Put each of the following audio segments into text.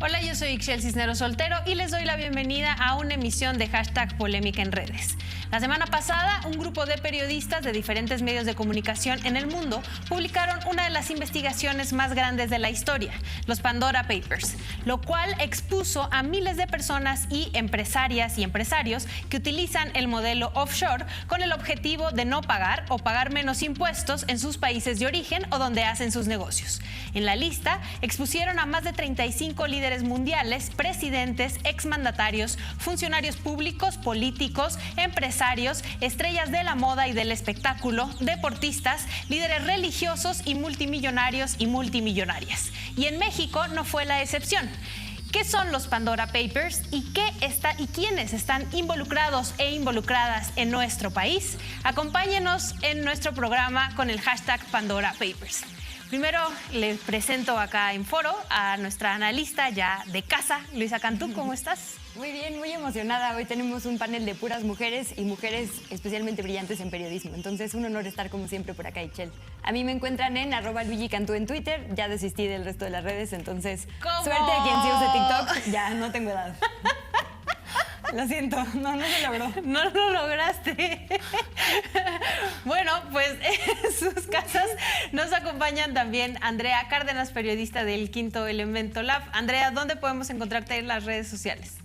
Hola, yo soy Ixchel Cisneros Soltero y les doy la bienvenida a una emisión de Hashtag Polémica en Redes. La semana pasada, un grupo de periodistas de diferentes medios de comunicación en el mundo publicaron una de las investigaciones más grandes de la historia, los Pandora Papers, lo cual expuso a miles de personas y empresarias y empresarios que utilizan el modelo offshore con el objetivo de no pagar o pagar menos impuestos en sus países de origen o donde hacen sus negocios. En la lista expusieron a más de 35 líderes mundiales, presidentes, exmandatarios, funcionarios públicos, políticos, empresarios, estrellas de la moda y del espectáculo, deportistas, líderes religiosos y multimillonarios y multimillonarias. Y en México no fue la excepción. ¿Qué son los Pandora Papers y quiénes están involucrados e involucradas en nuestro país? Acompáñenos en nuestro programa con el hashtag Pandora Papers. Primero les presento acá en foro a nuestra analista ya de casa, Luisa Cantú. ¿Cómo estás? Muy bien, muy emocionada. Hoy tenemos un panel de puras mujeres y mujeres especialmente brillantes en periodismo. Entonces, un honor estar como siempre por acá, Ixchel. A mí me encuentran en @LuigiCantú en Twitter. Ya desistí del resto de las redes, entonces ¿Cómo? Suerte de quien sí use TikTok. Ya no tengo edad. Lo siento, no se logró. No lo lograste. Bueno, pues en sus casas nos acompañan también Andrea Cárdenas, periodista del Quinto Elemento Lab. Andrea, ¿dónde podemos encontrarte en las redes sociales?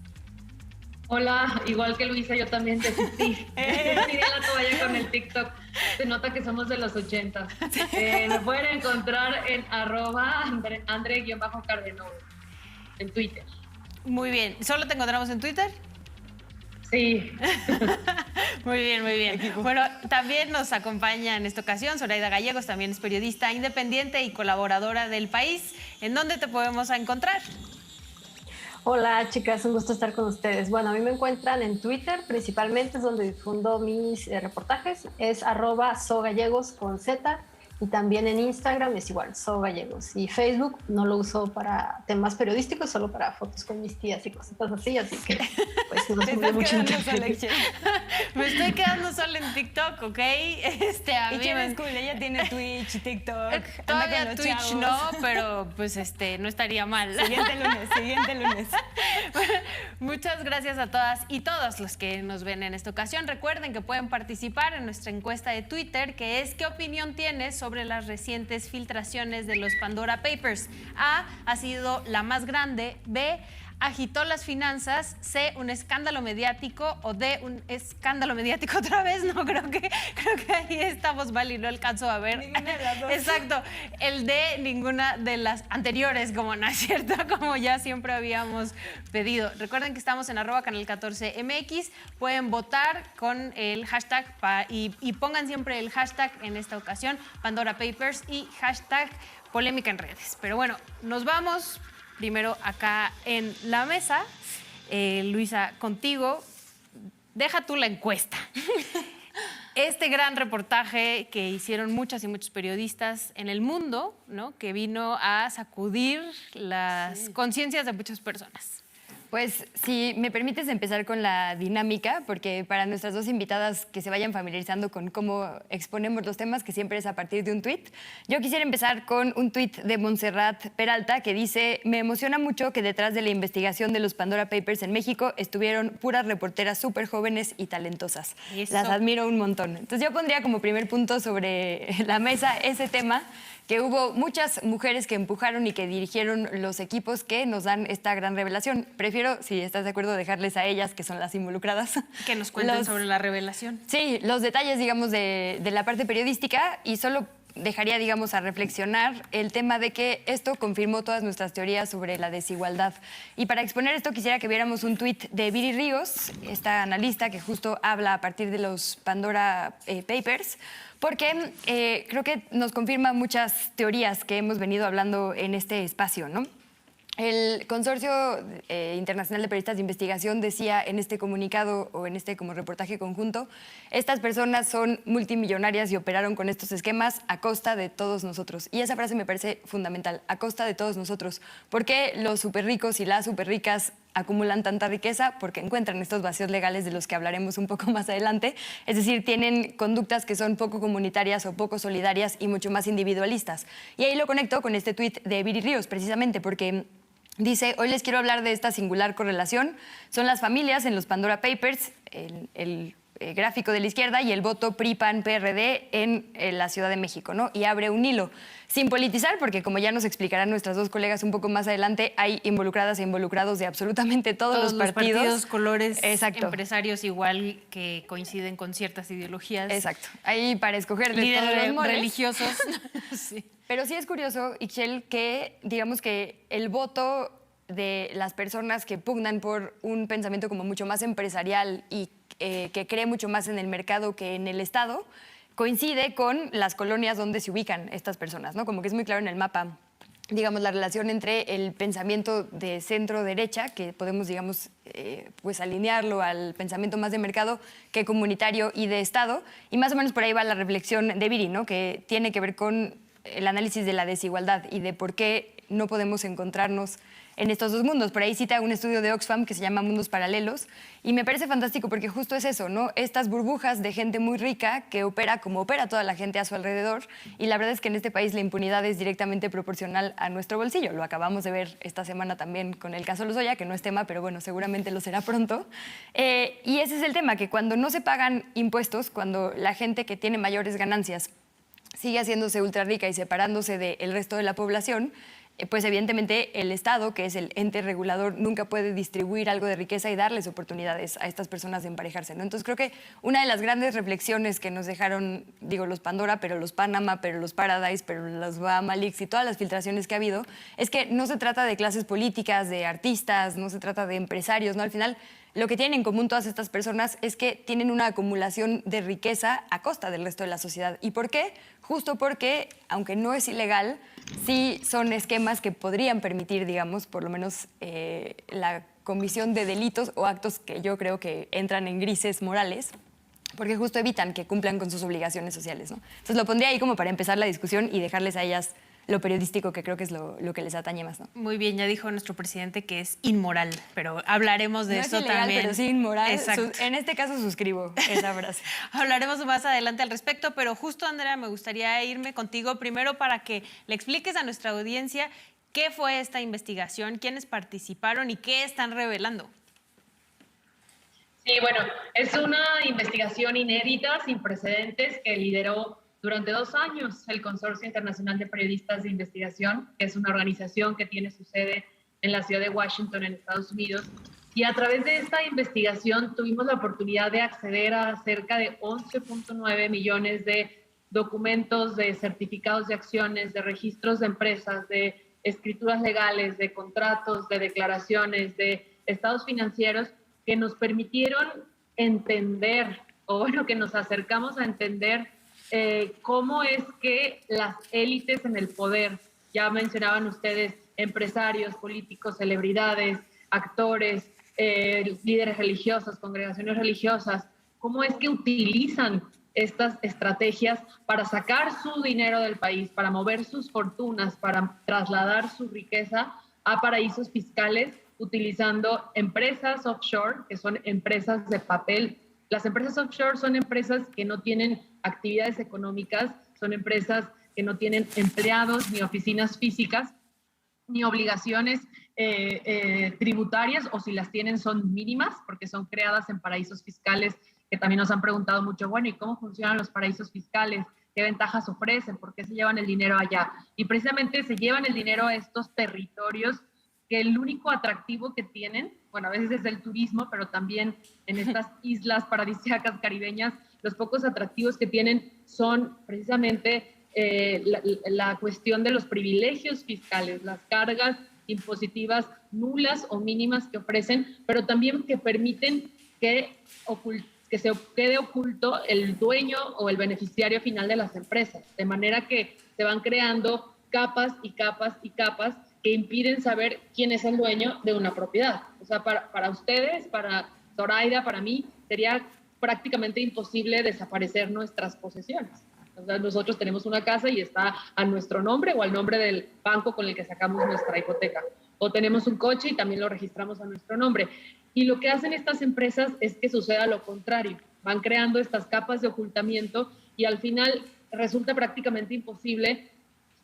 Hola, igual que Luisa, yo también desistí. Desistí de la toalla con el TikTok. Se nota que somos de los 80. Me pueden encontrar en @andre_cardenov en Twitter. Muy bien. ¿Solo te encontramos en Twitter? Sí. Muy bien, muy bien. Bueno, también nos acompaña en esta ocasión Zoraida Gallegos, también es periodista independiente y colaboradora del País. ¿En dónde te podemos encontrar? Hola chicas, un gusto estar con ustedes. Bueno, a mí me encuentran en Twitter, principalmente es donde difundo mis reportajes, es @sogallegos con Z, y también en Instagram es igual, sogallegos. Y Facebook no lo uso para temas periodísticos, solo para fotos con mis tías y cositas así que pues no Te mucho estás quedando sola, Ixchel. Me estoy quedando sola en TikTok, ¿ok? A mí Ixchel es cool, ella tiene Twitch, TikTok. Todavía anda con los Twitch chavos. no, pero pues no estaría mal. Siguiente lunes. Muchas gracias a todas y todos los que nos ven en esta ocasión. Recuerden que pueden participar en nuestra encuesta de Twitter, que es ¿qué opinión tienes sobre las recientes filtraciones de los Pandora Papers? A, ha sido la más grande. B, agitó las finanzas. C, un escándalo mediático. O D, un escándalo mediático otra vez. No, creo que ahí estamos mal y no alcanzo a ver. Ninguna de las dos. Exacto. El D, ninguna de las anteriores, como no es cierto, como ya siempre habíamos pedido. Recuerden que estamos en @canal14mx. Pueden votar con el hashtag y pongan siempre el hashtag en esta ocasión, Pandora Papers y hashtag Polémica en Redes. Pero bueno, nos vamos primero acá en la mesa. Luisa, contigo, deja tú la encuesta. Este gran reportaje que hicieron muchas y muchos periodistas en el mundo, ¿no?, que vino a sacudir las conciencias de muchas personas. Pues si me permites empezar con la dinámica, porque para nuestras dos invitadas que se vayan familiarizando con cómo exponemos los temas, que siempre es a partir de un tuit, yo quisiera empezar con un tuit de Montserrat Peralta que dice: me emociona mucho que detrás de la investigación de los Pandora Papers en México estuvieron puras reporteras súper jóvenes y talentosas. Eso. Las admiro un montón. Entonces yo pondría como primer punto sobre la mesa ese tema, que hubo muchas mujeres que empujaron y que dirigieron los equipos que nos dan esta gran revelación. Prefiero, si estás de acuerdo, dejarles a ellas, que son las involucradas, Que nos cuenten sobre la revelación. Sí, los detalles, digamos, de la parte periodística, y solo dejaría, digamos, a reflexionar el tema de que esto confirmó todas nuestras teorías sobre la desigualdad. Y para exponer esto quisiera que viéramos un tuit de Viri Ríos, esta analista que justo habla a partir de los Pandora Papers, porque creo que nos confirma muchas teorías que hemos venido hablando en este espacio, ¿no? El Consorcio Internacional de Periodistas de Investigación decía en este comunicado o en este como reportaje conjunto: estas personas son multimillonarias y operaron con estos esquemas a costa de todos nosotros. Y esa frase me parece fundamental, a costa de todos nosotros. ¿Por qué los superricos y las superricas acumulan tanta riqueza? Porque encuentran estos vacíos legales de los que hablaremos un poco más adelante. Es decir, tienen conductas que son poco comunitarias o poco solidarias y mucho más individualistas. Y ahí lo conecto con este tuit de Viri Ríos, precisamente porque Dice, hoy les quiero hablar de esta singular correlación. Son las familias en los Pandora Papers, el gráfico de la izquierda, y el voto PRI-PAN-PRD en la Ciudad de México, ¿no? Y abre un hilo, sin politizar, porque como ya nos explicarán nuestras dos colegas un poco más adelante, hay involucradas e involucrados de absolutamente todos los partidos, colores, exacto, empresarios igual que coinciden con ciertas ideologías. Exacto. Ahí para escoger de líderes todos los moles. religiosos. Sí. Pero sí es curioso, Ixchel, que digamos que el voto de las personas que pugnan por un pensamiento como mucho más empresarial y que cree mucho más en el mercado que en el Estado, coincide con las colonias donde se ubican estas personas, ¿no? Como que es muy claro en el mapa, digamos, la relación entre el pensamiento de centro-derecha, que podemos, digamos, pues alinearlo al pensamiento más de mercado que comunitario y de Estado, y más o menos por ahí va la reflexión de Viri, ¿no? Que tiene que ver con el análisis de la desigualdad y de por qué no podemos encontrarnos en estos dos mundos. Por ahí cita un estudio de Oxfam que se llama Mundos Paralelos y me parece fantástico porque justo es eso, ¿no? Estas burbujas de gente muy rica que opera como opera toda la gente a su alrededor, y la verdad es que en este país la impunidad es directamente proporcional a nuestro bolsillo. Lo acabamos de ver esta semana también con el caso Lozoya, que no es tema, pero bueno, seguramente lo será pronto. Y ese es el tema, que cuando no se pagan impuestos, cuando la gente que tiene mayores ganancias sigue haciéndose ultra rica y separándose del resto de la población, pues evidentemente el Estado, que es el ente regulador, nunca puede distribuir algo de riqueza y darles oportunidades a estas personas de emparejarse, ¿no? Entonces creo que una de las grandes reflexiones que nos dejaron, digo, los Pandora, pero los Panama, pero los Paradise, pero los Bahama Leaks y todas las filtraciones que ha habido, es que no se trata de clases políticas, de artistas, no se trata de empresarios, ¿no? Al final, lo que tienen en común todas estas personas es que tienen una acumulación de riqueza a costa del resto de la sociedad. ¿Y por qué? Justo porque, aunque no es ilegal, sí son esquemas que podrían permitir, digamos, por lo menos la comisión de delitos o actos que yo creo que entran en grises morales, porque justo evitan que cumplan con sus obligaciones sociales, ¿no? Entonces lo pondría ahí como para empezar la discusión y dejarles a ellas lo periodístico, que creo que es lo que les atañe más, ¿no? Muy bien, ya dijo nuestro presidente que es inmoral, pero hablaremos de no eso es ilegal, también. Pero sí inmoral. Exacto. En este caso suscribo esa frase. Hablaremos más adelante al respecto, pero justo, Andrea, me gustaría irme contigo primero para que le expliques a nuestra audiencia qué fue esta investigación, quiénes participaron y qué están revelando. Sí, bueno, es una investigación inédita, sin precedentes, que lideró durante 2 años el Consorcio Internacional de Periodistas de Investigación, que es una organización que tiene su sede en la ciudad de Washington, en Estados Unidos. Y a través de esta investigación tuvimos la oportunidad de acceder a cerca de 11.9 millones de documentos, de certificados de acciones, de registros de empresas, de escrituras legales, de contratos, de declaraciones, de estados financieros que nos permitieron entender, o bueno, que nos acercamos a entender cómo es que las élites en el poder, ya mencionaban ustedes, empresarios, políticos, celebridades, actores, líderes religiosos, congregaciones religiosas, cómo es que utilizan estas estrategias para sacar su dinero del país, para mover sus fortunas, para trasladar su riqueza a paraísos fiscales, utilizando empresas offshore, que son empresas de papel. Las empresas offshore son empresas que no tienen actividades económicas, son empresas que no tienen empleados ni oficinas físicas, ni obligaciones tributarias, o si las tienen son mínimas, porque son creadas en paraísos fiscales, que también nos han preguntado mucho, bueno, ¿y cómo funcionan los paraísos fiscales? ¿Qué ventajas ofrecen? ¿Por qué se llevan el dinero allá? Y precisamente se llevan el dinero a estos territorios que el único atractivo que tienen, bueno, a veces es el turismo, pero también en estas islas paradisíacas caribeñas, los pocos atractivos que tienen son precisamente la cuestión de los privilegios fiscales, las cargas impositivas nulas o mínimas que ofrecen, pero también que permiten que se quede oculto el dueño o el beneficiario final de las empresas, de manera que se van creando capas y capas y capas que impiden saber quién es el dueño de una propiedad. O sea, para ustedes, para Zoraida, para mí, sería prácticamente imposible desaparecer nuestras posesiones. O sea, nosotros tenemos una casa y está a nuestro nombre o al nombre del banco con el que sacamos nuestra hipoteca. O tenemos un coche y también lo registramos a nuestro nombre. Y lo que hacen estas empresas es que suceda lo contrario. Van creando estas capas de ocultamiento y al final resulta prácticamente imposible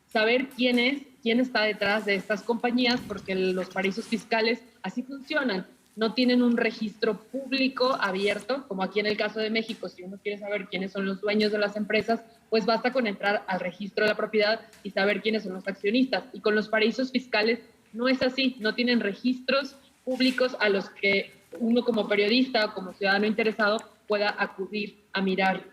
saber quién está detrás de estas compañías, porque los paraísos fiscales así funcionan. No tienen un registro público abierto, como aquí en el caso de México. Si uno quiere saber quiénes son los dueños de las empresas, pues basta con entrar al registro de la propiedad y saber quiénes son los accionistas. Y con los paraísos fiscales no es así, no tienen registros públicos a los que uno como periodista o como ciudadano interesado pueda acudir a mirar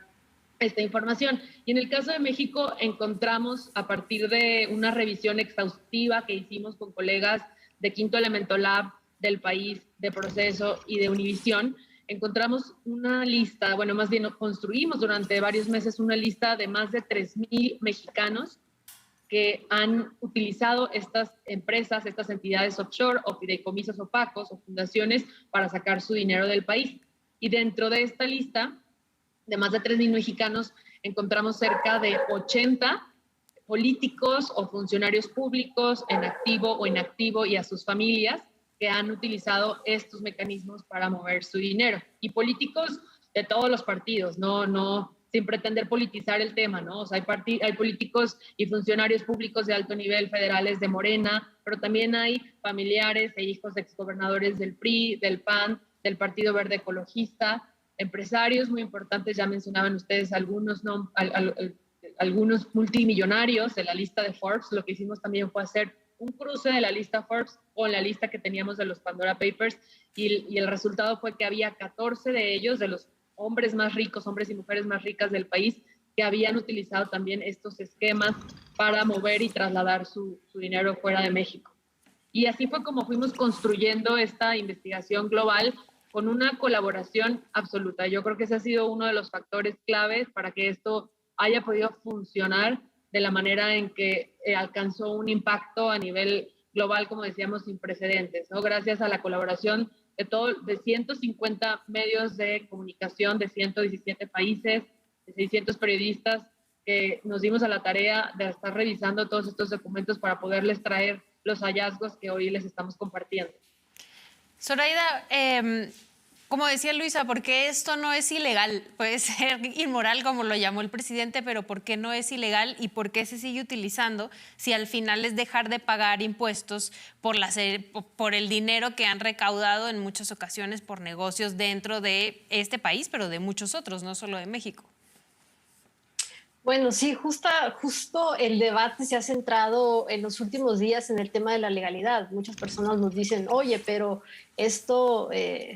esta información. Y en el caso de México encontramos, a partir de una revisión exhaustiva que hicimos con colegas de Quinto Elemento Lab, del País, de Proceso y de Univisión, encontramos una lista, bueno, más bien construimos durante varios meses una lista de más de 3,000 mexicanos que han utilizado estas empresas, estas entidades offshore o fideicomisos opacos o fundaciones para sacar su dinero del país. Y dentro de esta lista de más de 3,000 mexicanos encontramos cerca de 80 políticos o funcionarios públicos en activo o inactivo y a sus familias que han utilizado estos mecanismos para mover su dinero. Y políticos de todos los partidos, no sin pretender politizar el tema, ¿no? O sea, hay políticos y funcionarios públicos de alto nivel federales de Morena, pero también hay familiares e hijos de exgobernadores del PRI, del PAN, del Partido Verde Ecologista, empresarios muy importantes, ya mencionaban ustedes algunos, ¿no? Algunos multimillonarios de la lista de Forbes. Lo que hicimos también fue hacer un cruce de la lista Forbes con la lista que teníamos de los Pandora Papers y el resultado fue que había 14 de ellos, de los hombres más ricos, hombres y mujeres más ricas del país, que habían utilizado también estos esquemas para mover y trasladar su dinero fuera de México. Y así fue como fuimos construyendo esta investigación global con una colaboración absoluta. Yo creo que ese ha sido uno de los factores claves para que esto haya podido funcionar de la manera en que alcanzó un impacto a nivel global, como decíamos, sin precedentes, ¿no? Gracias a la colaboración de 150 medios de comunicación de 117 países, de 600 periodistas, que nos dimos a la tarea de estar revisando todos estos documentos para poderles traer los hallazgos que hoy les estamos compartiendo. Zoraida, como decía Luisa, ¿por qué esto no es ilegal? Puede ser inmoral, como lo llamó el presidente, pero ¿por qué no es ilegal y por qué se sigue utilizando si al final es dejar de pagar impuestos por el dinero que han recaudado en muchas ocasiones por negocios dentro de este país, pero de muchos otros, no solo de México? Bueno, sí, justo el debate se ha centrado en los últimos días en el tema de la legalidad. Muchas personas nos dicen, oye, pero esto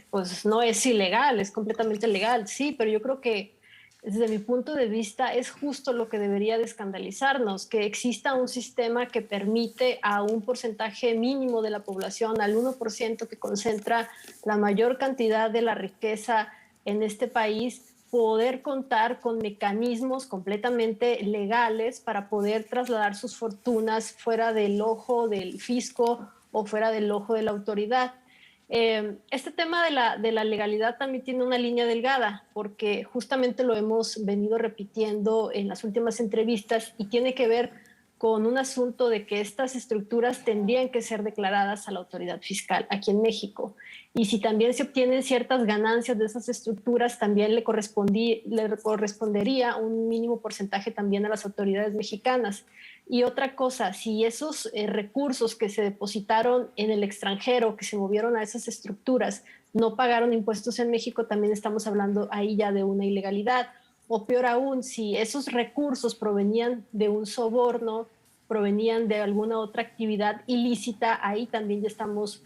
pues no es ilegal, es completamente legal. Sí, pero yo creo que desde mi punto de vista es justo lo que debería de escandalizarnos, que exista un sistema que permite a un porcentaje mínimo de la población, al 1% que concentra la mayor cantidad de la riqueza en este país, poder contar con mecanismos completamente legales para poder trasladar sus fortunas fuera del ojo del fisco o fuera del ojo de la autoridad. Este tema de la legalidad también tiene una línea delgada, porque justamente lo hemos venido repitiendo en las últimas entrevistas y tiene que ver con un asunto de que estas estructuras tendrían que ser declaradas a la autoridad fiscal aquí en México. Y si también se obtienen ciertas ganancias de esas estructuras, también le correspondería un mínimo porcentaje también a las autoridades mexicanas. Y otra cosa, si esos recursos que se depositaron en el extranjero, que se movieron a esas estructuras, no pagaron impuestos en México, también estamos hablando ahí ya de una ilegalidad. O peor aún, si esos recursos provenían de un soborno, provenían de alguna otra actividad ilícita, ahí también ya estamos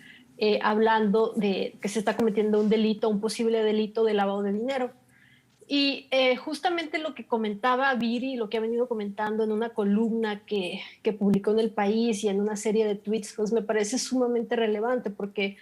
hablando de que se está cometiendo un delito, un posible delito de lavado de dinero. Y justamente lo que comentaba Viri, lo que ha venido comentando en una columna que publicó en El País y en una serie de tweets, pues me parece sumamente relevante porque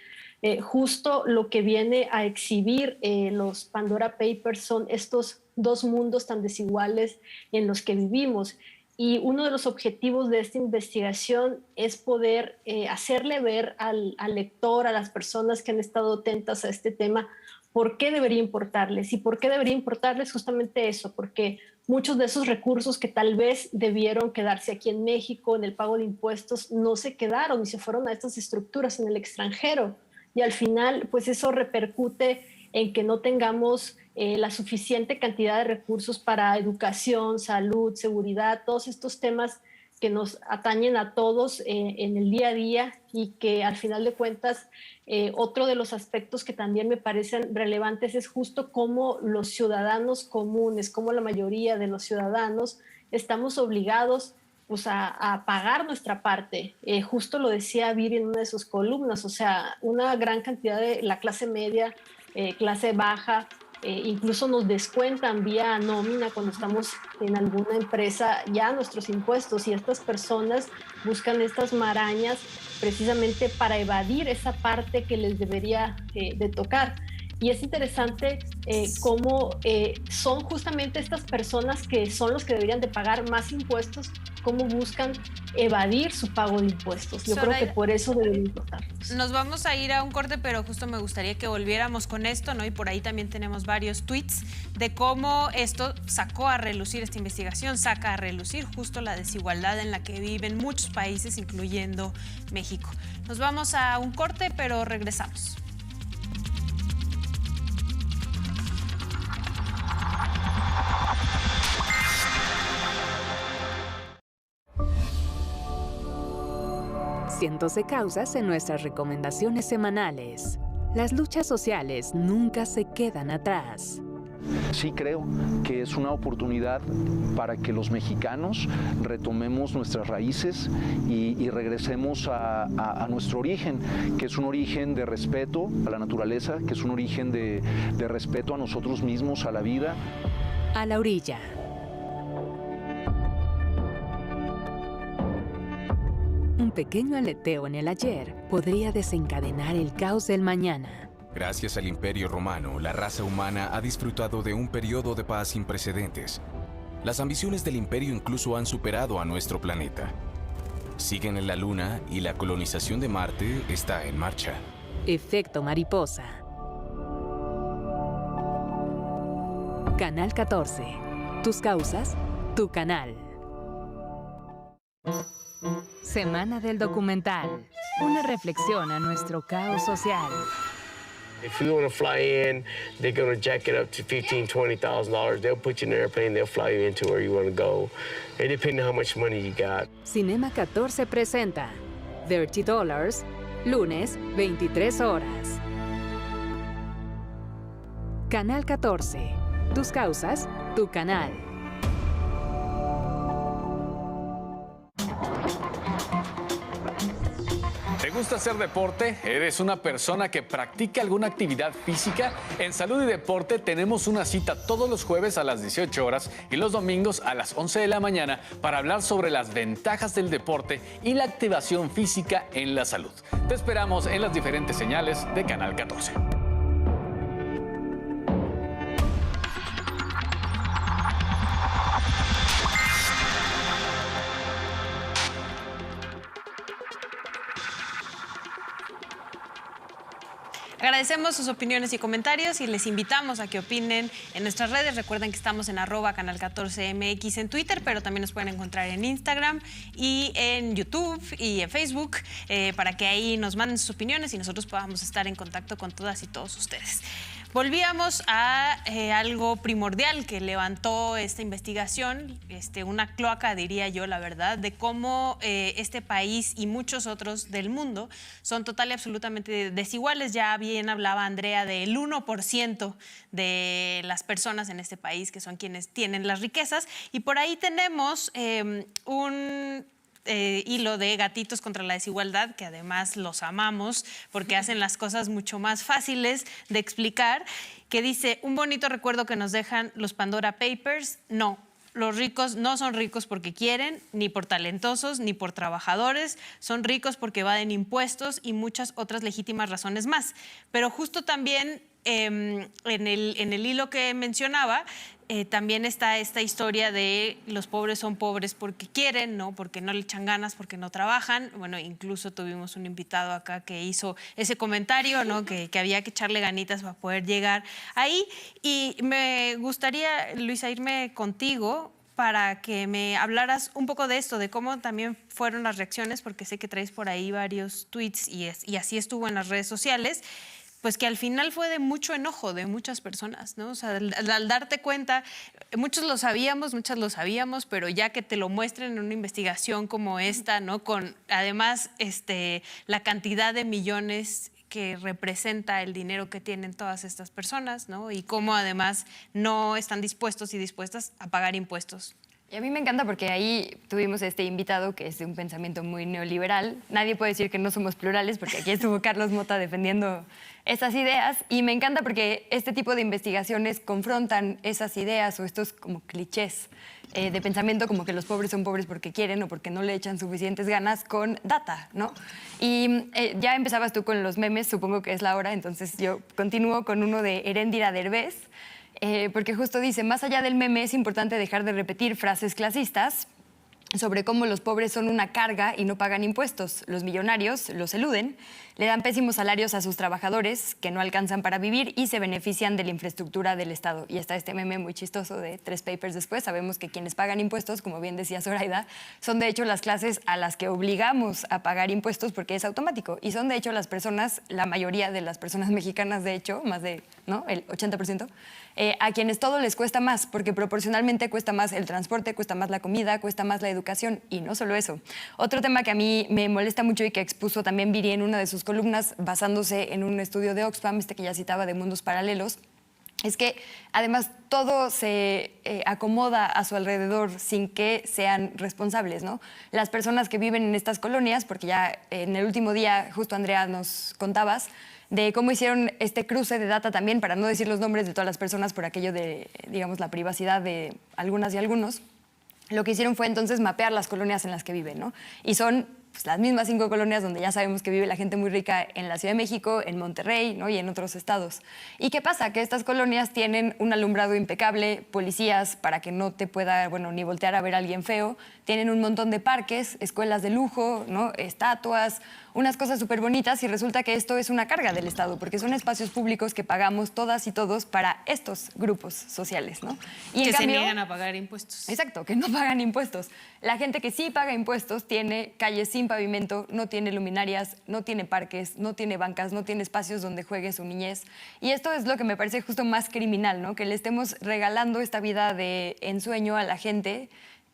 justo lo que viene a exhibir los Pandora Papers son estos dos mundos tan desiguales en los que vivimos. Y uno de los objetivos de esta investigación es poder hacerle ver al lector, a las personas que han estado atentas a este tema, por qué debería importarles. ¿Y por qué debería importarles? Justamente eso, porque muchos de esos recursos que tal vez debieron quedarse aquí en México en el pago de impuestos no se quedaron y se fueron a estas estructuras en el extranjero. Y al final, pues eso repercute en que no tengamos la suficiente cantidad de recursos para educación, salud, seguridad, todos estos temas que nos atañen a todos en el día a día y que al final de cuentas otro de los aspectos que también me parecen relevantes es justo cómo los ciudadanos comunes, cómo la mayoría de los ciudadanos estamos obligados pues, a pagar nuestra parte. Justo lo decía Viri en una de sus columnas, o sea, una gran cantidad de la clase media, clase baja, incluso nos descuentan vía nómina cuando estamos en alguna empresa ya nuestros impuestos, y estas personas buscan estas marañas precisamente para evadir esa parte que les debería de tocar. Y es interesante cómo son justamente estas personas que son los que deberían de pagar más impuestos, cómo buscan evadir su pago de impuestos. Yo creo que por eso deben importarnos. Nos vamos a ir a un corte, pero justo me gustaría que volviéramos con esto, ¿no? Y por ahí también tenemos varios tweets de cómo esto sacó a relucir, esta investigación saca a relucir justo la desigualdad en la que viven muchos países, incluyendo México. Nos vamos a un corte, pero regresamos. Cientos de causas en nuestras recomendaciones semanales. Las luchas sociales nunca se quedan atrás. Sí creo que es una oportunidad para que los mexicanos retomemos nuestras raíces y regresemos a nuestro origen, que es un origen de respeto a la naturaleza, que es un origen de respeto a nosotros mismos, a la vida. A la orilla. Un pequeño aleteo en el ayer podría desencadenar el caos del mañana. Gracias al Imperio Romano, la raza humana ha disfrutado de un periodo de paz sin precedentes. Las ambiciones del imperio incluso han superado a nuestro planeta. Siguen en la Luna y la colonización de Marte está en marcha. Efecto mariposa. Canal 14. Tus causas, tu canal. Semana del documental. Una reflexión a nuestro caos social. If you want to fly in, they're going to jack it up to $15,000, $20,000. They'll put you in an airplane, they'll fly you into where you want to go. And depending on how much money you got. Cinema 14 presenta Dirty Dollars, lunes, 23 horas. Canal 14. Tus causas, tu canal. ¿Te gusta hacer deporte? ¿Eres una persona que practica alguna actividad física? En Salud y Deporte tenemos una cita todos los jueves a las 18 horas y los domingos a las 11 de la mañana para hablar sobre las ventajas del deporte y la activación física en la salud. Te esperamos en las diferentes señales de Canal 14. Agradecemos sus opiniones y comentarios y les invitamos a que opinen en nuestras redes. Recuerden que estamos en @canal14mx en Twitter, pero también nos pueden encontrar en Instagram y en YouTube y en Facebook para que ahí nos manden sus opiniones y nosotros podamos estar en contacto con todas y todos ustedes. Volvíamos a algo primordial que levantó esta investigación, una cloaca, diría yo, la verdad, de cómo este país y muchos otros del mundo son total y absolutamente desiguales. Ya bien hablaba Andrea del 1% de las personas en este país que son quienes tienen las riquezas. Y por ahí tenemos un hilo de Gatitos contra la Desigualdad, que además los amamos porque hacen las cosas mucho más fáciles de explicar, que dice: un bonito recuerdo que nos dejan los Pandora Papers. No, los ricos no son ricos porque quieren, ni por talentosos, ni por trabajadores. Son ricos porque evaden impuestos y muchas otras legítimas razones más. Pero justo también en el hilo que mencionaba, también está esta historia de los pobres son pobres porque quieren, ¿no? Porque no le echan ganas, porque no trabajan. Bueno, incluso tuvimos un invitado acá que hizo ese comentario, ¿no? Que había que echarle ganitas para poder llegar ahí. Y me gustaría, Luisa, irme contigo para que me hablaras un poco de esto, de cómo también fueron las reacciones, porque sé que traes por ahí varios tweets y así estuvo en las redes sociales. pues que al final fue de mucho enojo de muchas personas, ¿no? O sea, al darte cuenta, muchos lo sabíamos, muchas lo sabíamos, pero ya que te lo muestren en una investigación como esta, ¿no? Con además la cantidad de millones que representa el dinero que tienen todas estas personas, ¿no? Y cómo además no están dispuestos y dispuestas a pagar impuestos. Y a mí me encanta porque ahí tuvimos este invitado que es de un pensamiento muy neoliberal. Nadie puede decir que no somos plurales porque aquí estuvo Carlos Mota defendiendo esas ideas. Y me encanta porque este tipo de investigaciones confrontan esas ideas o estos como clichés de pensamiento como que los pobres son pobres porque quieren o porque no le echan suficientes ganas con data, ¿no? Y ya empezabas tú con los memes, supongo que es la hora, entonces yo continúo con uno de Heréndira Derbez, porque justo dice, más allá del meme es importante dejar de repetir frases clasistas sobre cómo los pobres son una carga y no pagan impuestos. Los millonarios los eluden, le dan pésimos salarios a sus trabajadores que no alcanzan para vivir y se benefician de la infraestructura del Estado. Y está este meme muy chistoso de 3 papers después. Sabemos que quienes pagan impuestos, como bien decía Zoraida, son de hecho las clases a las que obligamos a pagar impuestos porque es automático. Y son de hecho las personas, la mayoría de las personas mexicanas, de hecho, más de, ¿no?, el 80%, a quienes todo les cuesta más, porque proporcionalmente cuesta más el transporte, cuesta más la comida, cuesta más la educación, y no solo eso. Otro tema que a mí me molesta mucho y que expuso también Viri en una de sus columnas, basándose en un estudio de Oxfam, que ya citaba de mundos paralelos, es que además todo se acomoda a su alrededor sin que sean responsables, ¿no? Las personas que viven en estas colonias, porque ya en el último día, justo Andrea nos contabas, de cómo hicieron este cruce de data también, para no decir los nombres de todas las personas por aquello de, digamos, la privacidad de algunas y algunos. Lo que hicieron fue entonces mapear las colonias en las que viven, ¿no? Y son pues, las mismas 5 colonias donde ya sabemos que vive la gente muy rica en la Ciudad de México, en Monterrey, ¿no?, y en otros estados. ¿Y qué pasa? Que estas colonias tienen un alumbrado impecable, policías para que no te pueda, bueno, ni voltear a ver a alguien feo, tienen un montón de parques, escuelas de lujo, ¿no?, estatuas, unas cosas súper bonitas, y resulta que esto es una carga del Estado, porque son espacios públicos que pagamos todas y todos para estos grupos sociales, ¿no? Y que en cambio, se niegan a pagar impuestos. Exacto, que no pagan impuestos. La gente que sí paga impuestos tiene calles sin pavimento, no tiene luminarias, no tiene parques, no tiene bancas, no tiene espacios donde juegue su niñez. Y esto es lo que me parece justo más criminal, ¿no? Que le estemos regalando esta vida de ensueño a la gente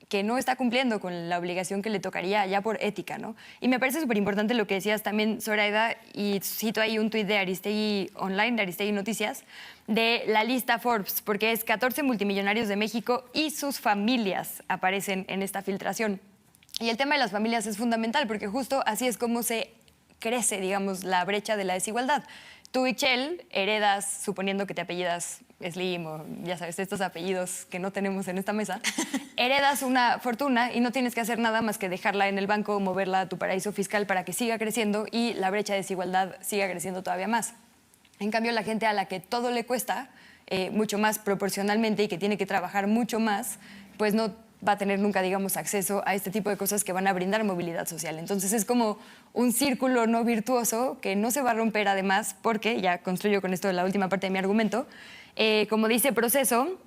que no está cumpliendo con la obligación que le tocaría ya por ética, ¿no? Y me parece súper importante lo que decías también, Zoraida, y cito ahí un tuit de Aristegui Online, de Aristegui Noticias, de la lista Forbes, porque es 14 multimillonarios de México y sus familias aparecen en esta filtración. Y el tema de las familias es fundamental, porque justo así es como se crece, digamos, la brecha de la desigualdad. Tú, Ixchel, heredas, suponiendo que te apellidas Slim o, ya sabes, estos apellidos que no tenemos en esta mesa, heredas una fortuna y no tienes que hacer nada más que dejarla en el banco o moverla a tu paraíso fiscal para que siga creciendo y la brecha de desigualdad siga creciendo todavía más. En cambio, la gente a la que todo le cuesta, mucho más proporcionalmente y que tiene que trabajar mucho más, pues no va a tener nunca, digamos, acceso a este tipo de cosas que van a brindar movilidad social. Entonces es como un círculo no virtuoso que no se va a romper además porque, ya construyo con esto la última parte de mi argumento, como dice Proceso,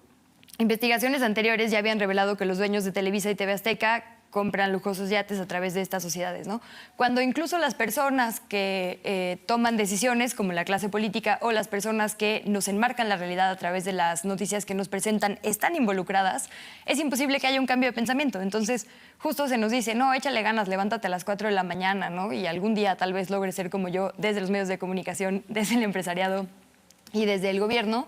investigaciones anteriores ya habían revelado que los dueños de Televisa y TV Azteca compran lujosos yates a través de estas sociedades, ¿no? Cuando incluso las personas que toman decisiones, como la clase política o las personas que nos enmarcan la realidad a través de las noticias que nos presentan, están involucradas, es imposible que haya un cambio de pensamiento. Entonces, justo se nos dice, no, échale ganas, levántate a las 4 de la mañana, ¿no? Y algún día tal vez logres ser como yo, desde los medios de comunicación, desde el empresariado y desde el gobierno,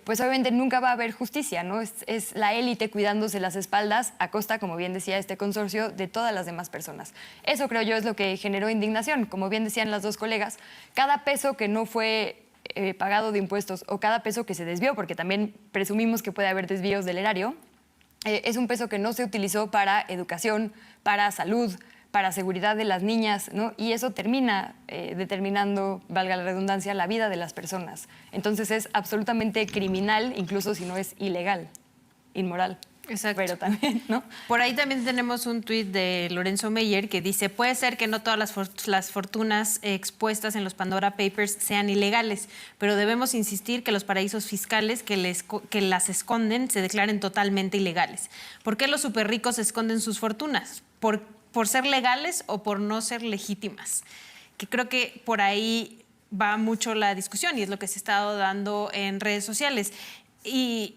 pues obviamente nunca va a haber justicia, ¿no? Es la élite cuidándose las espaldas a costa, como bien decía este consorcio, de todas las demás personas. Eso creo yo es lo que generó indignación. Como bien decían las dos colegas, cada peso que no fue pagado de impuestos o cada peso que se desvió, porque también presumimos que puede haber desvíos del erario, es un peso que no se utilizó para educación, para salud, para seguridad de las niñas, ¿no? Y eso termina determinando, valga la redundancia, la vida de las personas. Entonces es absolutamente criminal, incluso si no es ilegal, inmoral. Exacto. Pero también, ¿no? Por ahí también tenemos un tuit de Lorenzo Meyer que dice, puede ser que no todas las fortunas expuestas en los Pandora Papers sean ilegales, pero debemos insistir que los paraísos fiscales que las esconden se declaren totalmente ilegales. ¿Por qué los superricos esconden sus fortunas? ¿Por ser legales o por no ser legítimas? Que creo que por ahí va mucho la discusión y es lo que se ha estado dando en redes sociales. Y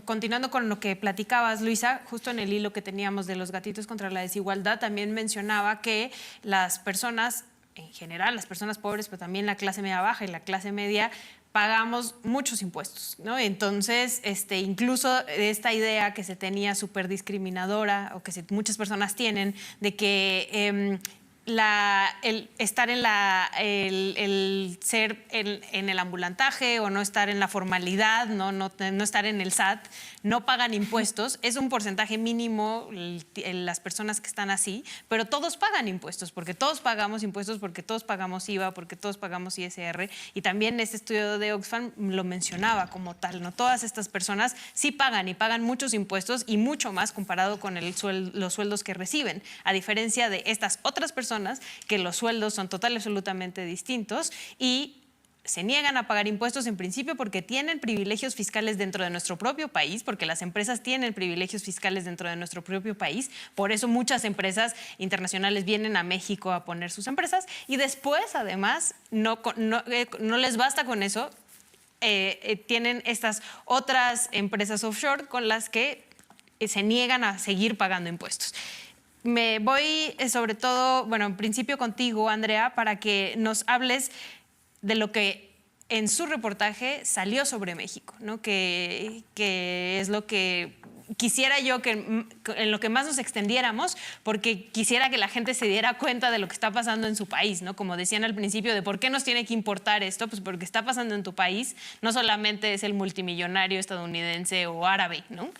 continuando con lo que platicabas, Luisa, justo en el hilo que teníamos de los gatitos contra la desigualdad, también mencionaba que las personas, en general, las personas pobres, pero también la clase media baja y la clase media, pagamos muchos impuestos, ¿no? Entonces, incluso esta idea que se tenía súper discriminadora o que muchas personas tienen de que el estar el ser en el ambulantaje o no estar en la formalidad, no estar en el SAT, no pagan impuestos. Es un porcentaje mínimo las personas que están así, pero todos pagan impuestos, porque todos pagamos impuestos, porque todos pagamos IVA, porque todos pagamos ISR. Y también este estudio de Oxfam lo mencionaba como tal, ¿no? Todas estas personas sí pagan y pagan muchos impuestos y mucho más comparado con los sueldos que reciben, a diferencia de estas otras personas que los sueldos son total y absolutamente distintos y se niegan a pagar impuestos en principio porque tienen privilegios fiscales dentro de nuestro propio país, porque las empresas tienen privilegios fiscales dentro de nuestro propio país. Por eso muchas empresas internacionales vienen a México a poner sus empresas y después, además, no les basta con eso. Tienen estas otras empresas offshore con las que se niegan a seguir pagando impuestos. Me voy sobre todo, bueno, en principio contigo, Andrea, para que nos hables de lo que en su reportaje salió sobre México, ¿no? Que es lo que quisiera yo que en lo que más nos extendiéramos, porque quisiera que la gente se diera cuenta de lo que está pasando en su país, ¿no? Como decían al principio, de por qué nos tiene que importar esto, pues porque está pasando en tu país, no solamente es el multimillonario estadounidense o árabe, ¿no?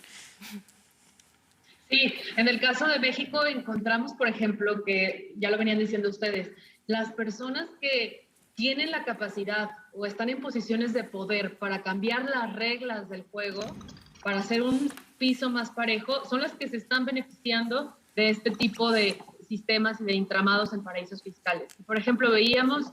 Sí, en el caso de México encontramos, por ejemplo, que ya lo venían diciendo ustedes, las personas que tienen la capacidad o están en posiciones de poder para cambiar las reglas del juego, para hacer un piso más parejo, son las que se están beneficiando de este tipo de sistemas y de entramados en paraísos fiscales. Por ejemplo, veíamos,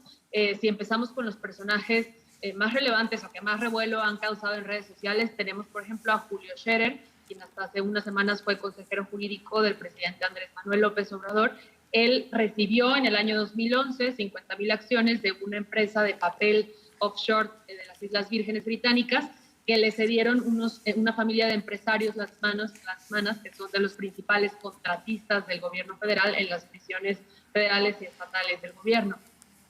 si empezamos con los personajes más relevantes o que más revuelo han causado en redes sociales, tenemos, por ejemplo, a Julio Scherer, quien hasta hace unas semanas fue consejero jurídico del presidente Andrés Manuel López Obrador. Él recibió en el año 2011 50,000 acciones de una empresa de papel offshore de las Islas Vírgenes Británicas que le cedieron una familia de empresarios las manas, que son de los principales contratistas del gobierno federal en las prisiones federales y estatales del gobierno.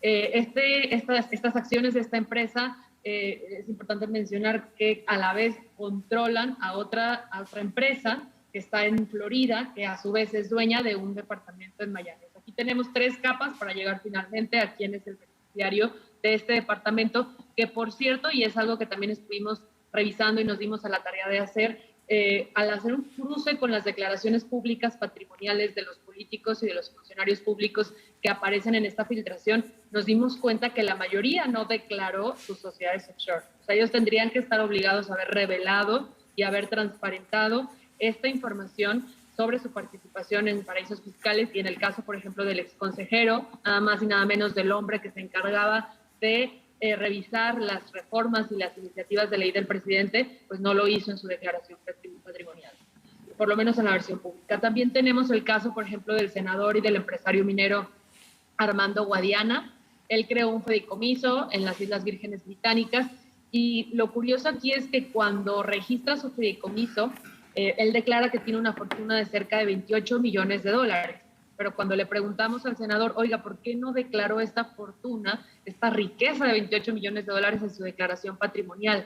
Estas acciones de esta empresa, es importante mencionar que a la vez controlan a otra empresa que está en Florida, que a su vez es dueña de un departamento en Miami. Aquí tenemos 3 capas para llegar finalmente a quién es el beneficiario de este departamento, que por cierto, y es algo que también estuvimos revisando y nos dimos a la tarea de hacer, al hacer un cruce con las declaraciones públicas patrimoniales de los políticos y de los funcionarios públicos que aparecen en esta filtración, nos dimos cuenta que la mayoría no declaró sus sociedades offshore. O sea, ellos tendrían que estar obligados a haber revelado y haber transparentado esta información sobre su participación en paraísos fiscales y en el caso, por ejemplo, del exconsejero, nada más y nada menos del hombre que se encargaba de revisar las reformas y las iniciativas de ley del presidente, pues no lo hizo en su declaración patrimonial, por lo menos en la versión pública. También tenemos el caso, por ejemplo, del senador y del empresario minero Armando Guadiana. Él creó un fideicomiso en las Islas Vírgenes Británicas y lo curioso aquí es que cuando registra su fideicomiso, él declara que tiene una fortuna de cerca de $28 millones. Pero cuando le preguntamos al senador, oiga, ¿por qué no declaró esta fortuna, esta riqueza de $28 millones en su declaración patrimonial?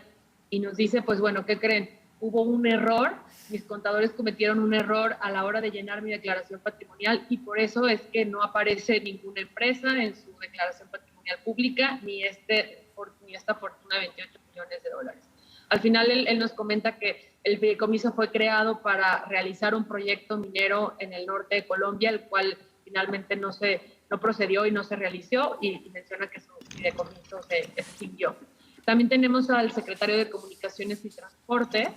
Y nos dice, pues bueno, ¿qué creen? Hubo un error, mis contadores cometieron un error a la hora de llenar mi declaración patrimonial y por eso es que no aparece ninguna empresa en su declaración patrimonial pública ni esta fortuna de $28 millones. Al final él nos comenta que el fideicomiso fue creado para realizar un proyecto minero en el norte de Colombia, el cual finalmente no procedió y no se realizó y menciona que su fideicomiso se extinguió. También tenemos al secretario de Comunicaciones y Transporte,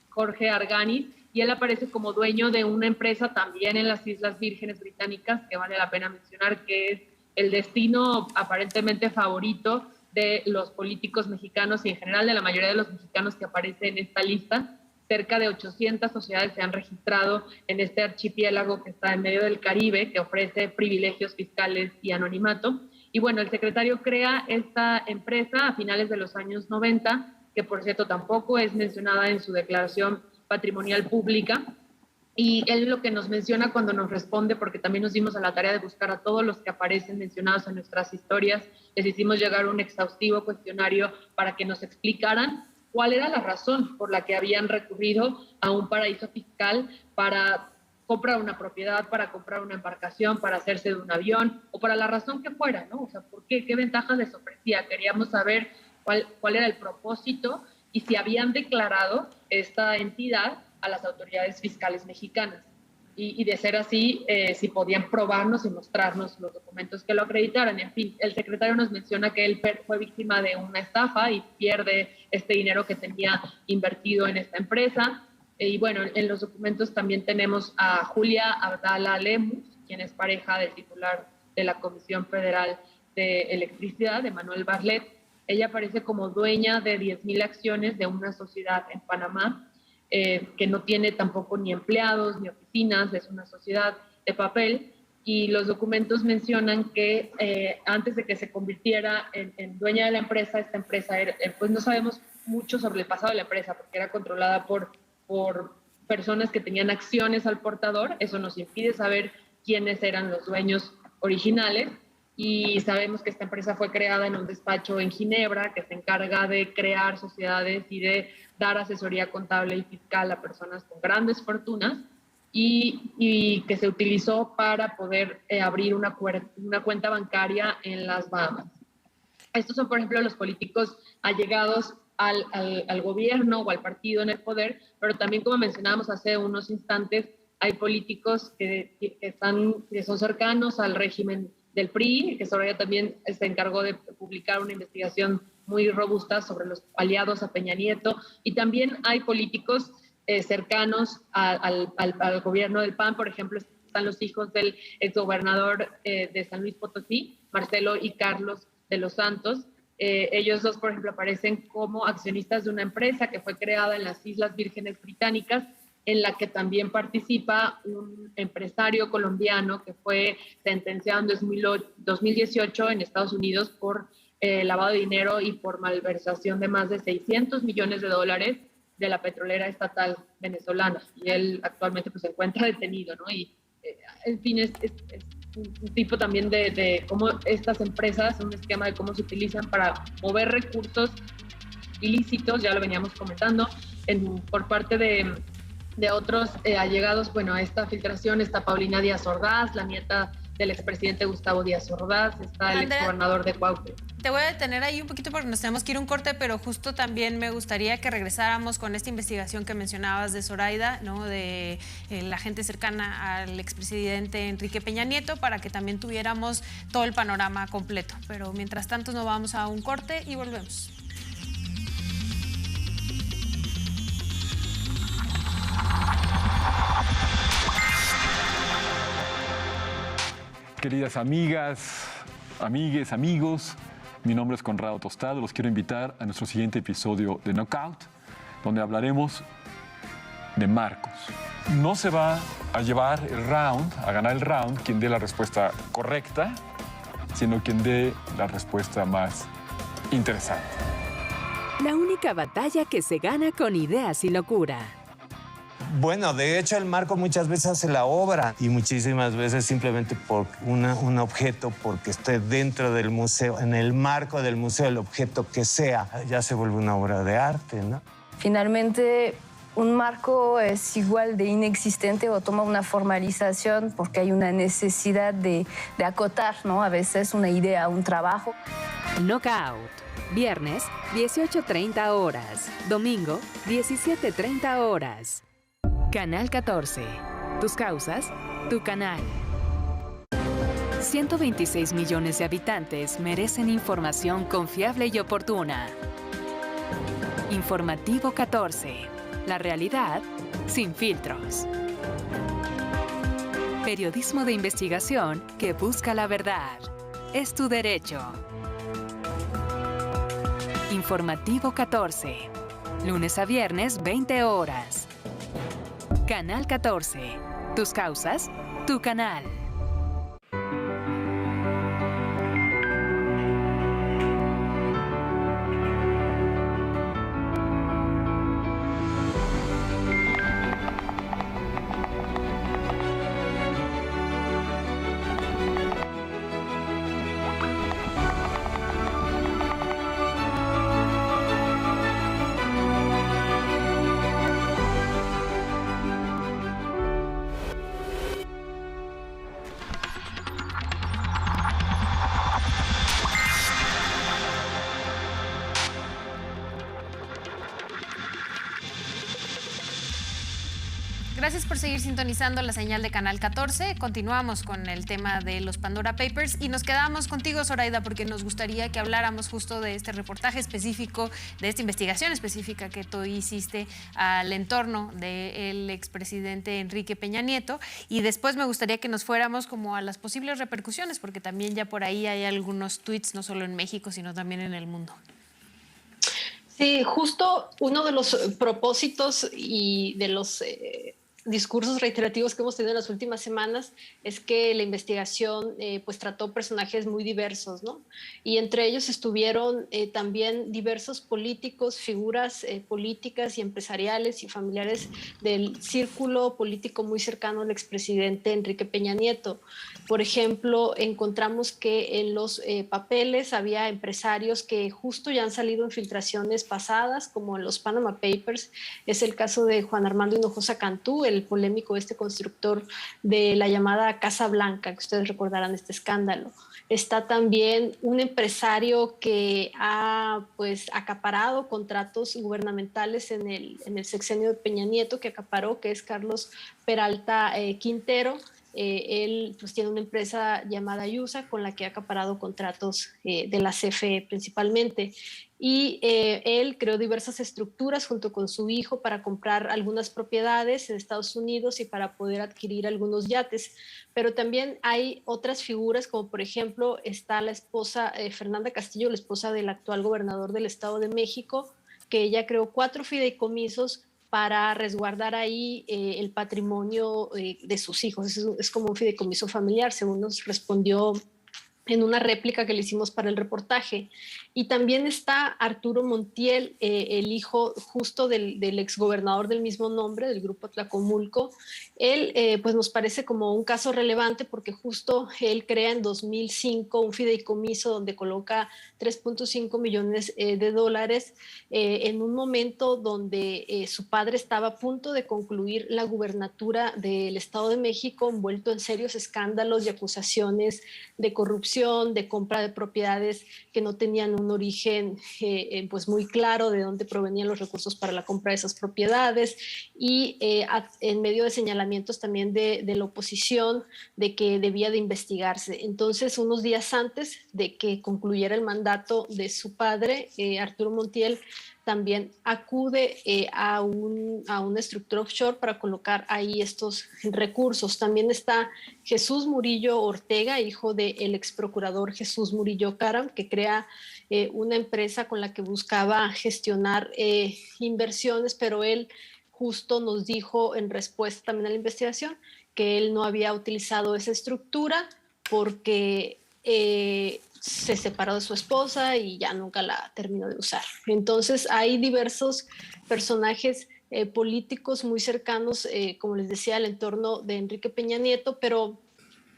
Jorge Arganis, y él aparece como dueño de una empresa también en las Islas Vírgenes Británicas, que vale la pena mencionar, que es el destino aparentemente favorito de los políticos mexicanos y en general de la mayoría de los mexicanos que aparecen en esta lista. Cerca de 800 sociedades se han registrado en este archipiélago que está en medio del Caribe, que ofrece privilegios fiscales y anonimato. Y bueno, el secretario crea esta empresa a finales de los años 90, que por cierto tampoco es mencionada en su declaración patrimonial pública. Y él lo que nos menciona cuando nos responde, porque también nos dimos a la tarea de buscar a todos los que aparecen mencionados en nuestras historias, les hicimos llegar un exhaustivo cuestionario para que nos explicaran cuál era la razón por la que habían recurrido a un paraíso fiscal para comprar una propiedad, para comprar una embarcación, para hacerse de un avión, o para la razón que fuera, ¿no? O sea, ¿por qué? ¿Qué ventajas les ofrecía? Queríamos saber cuál era el propósito y si habían declarado esta entidad a las autoridades fiscales mexicanas. Y de ser así, si podían probarnos y mostrarnos los documentos que lo acreditaran. En fin, el secretario nos menciona que él fue víctima de una estafa y pierde este dinero que tenía invertido en esta empresa. Y bueno, en los documentos también tenemos a Julia Abdala Lemus, quien es pareja del titular de la Comisión Federal de Electricidad, de Manuel Bartlett. Ella aparece como dueña de 10,000 acciones de una sociedad en Panamá, que no tiene tampoco ni empleados ni oficinas, es una sociedad de papel, y los documentos mencionan que antes de que se convirtiera en dueña de la empresa, esta empresa era, pues no sabemos mucho sobre el pasado de la empresa, porque era controlada por personas que tenían acciones al portador. Eso nos impide saber quiénes eran los dueños originales, y sabemos que esta empresa fue creada en un despacho en Ginebra que se encarga de crear sociedades y de dar asesoría contable y fiscal a personas con grandes fortunas, y que se utilizó para poder abrir una cuenta bancaria en las Bahamas. Estos son, por ejemplo, los políticos allegados al gobierno o al partido en el poder, pero también, como mencionábamos hace unos instantes, hay políticos que son cercanos al régimen del PRI, que Soraya también se encargó de publicar una investigación muy robusta sobre los aliados a Peña Nieto, y también hay políticos cercanos al gobierno del PAN. Por ejemplo, están los hijos del exgobernador de San Luis Potosí, Marcelo y Carlos de los Santos. Ellos dos, por ejemplo, aparecen como accionistas de una empresa que fue creada en las Islas Vírgenes Británicas, en la que también participa un empresario colombiano que fue sentenciado en 2018 en Estados Unidos por lavado de dinero y por malversación de más de $600 millones de la petrolera estatal venezolana. Y él actualmente pues, se encuentra detenido, ¿no? Y, en fin, es un tipo también de cómo estas empresas, un esquema de cómo se utilizan para mover recursos ilícitos, ya lo veníamos comentando, por parte de otros allegados. Bueno, a esta filtración está Paulina Díaz Ordaz, la nieta del expresidente Gustavo Díaz Ordaz, está el exgobernador de Cuautla. Te voy a detener ahí un poquito porque nos tenemos que ir a un corte, pero justo también me gustaría que regresáramos con esta investigación que mencionabas de Zoraida, ¿no? De la gente cercana al expresidente Enrique Peña Nieto, para que también tuviéramos todo el panorama completo. Pero mientras tanto nos vamos a un corte y volvemos. Queridas amigas, amigues, amigos, mi nombre es Conrado Tostado. Los quiero invitar a nuestro siguiente episodio de Knockout, donde hablaremos de Marcos. No se va a llevar el round, a ganar el round, quien dé la respuesta correcta, sino quien dé la respuesta más interesante. La única batalla que se gana con ideas y locura. Bueno, de hecho el marco muchas veces hace la obra y muchísimas veces simplemente por un objeto, porque esté dentro del museo, en el marco del museo, el objeto que sea, ya se vuelve una obra de arte, ¿no? Finalmente, un marco es igual de inexistente o toma una formalización porque hay una necesidad de acotar, ¿no? A veces una idea, un trabajo. Knockout. Viernes, 18:30 horas. Domingo, 17:30 horas. Canal 14. Tus causas, tu canal. 126 millones de habitantes merecen información confiable y oportuna. Informativo 14. La realidad sin filtros. Periodismo de investigación que busca la verdad. Es tu derecho. Informativo 14. Lunes a viernes, 20 horas. Canal 14. Tus causas, tu canal. Gracias por seguir sintonizando la señal de Canal 14. Continuamos con el tema de los Pandora Papers y nos quedamos contigo, Zoraida, porque nos gustaría que habláramos justo de este reportaje específico, de esta investigación específica que tú hiciste al entorno del expresidente Enrique Peña Nieto, y después me gustaría que nos fuéramos como a las posibles repercusiones, porque también ya por ahí hay algunos tweets, no solo en México, sino también en el mundo. Sí, justo uno de los propósitos y de los discursos reiterativos que hemos tenido en las últimas semanas es que la investigación pues trató personajes muy diversos, ¿no? Y entre ellos estuvieron también diversos políticos, figuras políticas y empresariales y familiares del círculo político muy cercano al expresidente Enrique Peña Nieto. Por ejemplo, encontramos que en los papeles había empresarios que justo ya han salido en filtraciones pasadas, como en los Panama Papers. Es el caso de Juan Armando Hinojosa Cantú, el polémico constructor de la llamada Casa Blanca, que ustedes recordarán este escándalo. Está también un empresario que ha pues acaparado contratos gubernamentales en el sexenio de Peña Nieto, que acaparó, que es Carlos Peralta Quintero. Él pues tiene una empresa llamada Yusa con la que ha acaparado contratos de la CFE principalmente. Y él creó diversas estructuras junto con su hijo para comprar algunas propiedades en Estados Unidos y para poder adquirir algunos yates. Pero también hay otras figuras, como por ejemplo está la esposa Fernanda Castillo, la esposa del actual gobernador del Estado de México, que ella creó 4 fideicomisos para resguardar ahí el patrimonio de sus hijos. Es como un fideicomiso familiar, según nos respondió en una réplica que le hicimos para el reportaje. Y también está Arturo Montiel, el hijo justo del exgobernador del mismo nombre, del grupo Tlacomulco. Él pues nos parece como un caso relevante porque justo él crea en 2005 un fideicomiso donde coloca 3.5 millones de dólares en un momento donde su padre estaba a punto de concluir la gubernatura del Estado de México, envuelto en serios escándalos y acusaciones de corrupción, de compra de propiedades que no tenían un origen pues muy claro de dónde provenían los recursos para la compra de esas propiedades, y en medio de señalamientos también de la oposición de que debía de investigarse. Entonces, unos días antes de que concluyera el mandato de su padre, Arturo Montiel también acude a una estructura offshore para colocar ahí estos recursos. También está Jesús Murillo Ortega, hijo del ex procurador Jesús Murillo Caram, que crea una empresa con la que buscaba gestionar inversiones, pero él justo nos dijo en respuesta también a la investigación que él no había utilizado esa estructura porque se separó de su esposa y ya nunca la terminó de usar. Entonces hay diversos personajes políticos muy cercanos, como les decía, al entorno de Enrique Peña Nieto, pero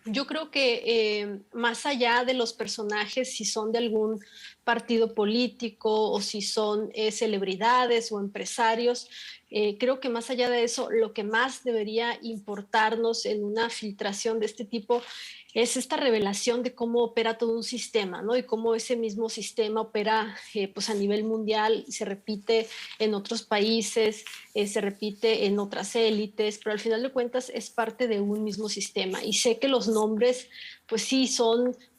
yo creo que más allá de los personajes, si son de algún partido político o si son celebridades o empresarios, creo que más allá de eso, lo que más debería importarnos en una filtración de este tipo es esta revelación de cómo opera todo un sistema, ¿no? Y cómo ese mismo sistema opera pues a nivel mundial, se repite en otros países, se repite en otras élites, pero al final de cuentas es parte de un mismo sistema. Y sé que los nombres, pues sí,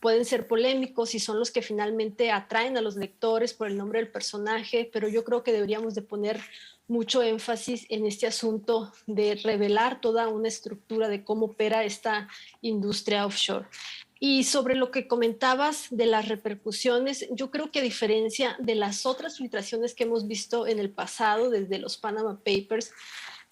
pueden ser polémicos y son los que finalmente atraen a los lectores por el nombre del personaje, pero yo creo que deberíamos de poner mucho énfasis en este asunto de revelar toda una estructura de cómo opera esta industria offshore. Y sobre lo que comentabas de las repercusiones, yo creo que a diferencia de las otras filtraciones que hemos visto en el pasado, desde los Panama Papers,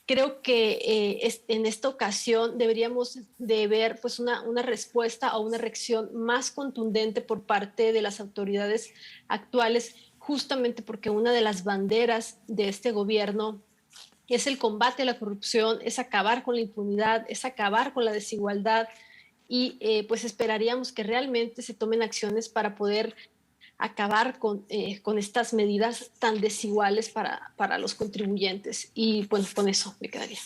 creo que en esta ocasión deberíamos de ver pues una respuesta o una reacción más contundente por parte de las autoridades actuales, justamente porque una de las banderas de este gobierno es el combate a la corrupción, es acabar con la impunidad, es acabar con la desigualdad, y pues esperaríamos que realmente se tomen acciones para poder acabar con estas medidas tan desiguales para los contribuyentes. Y bueno, con eso me quedaría.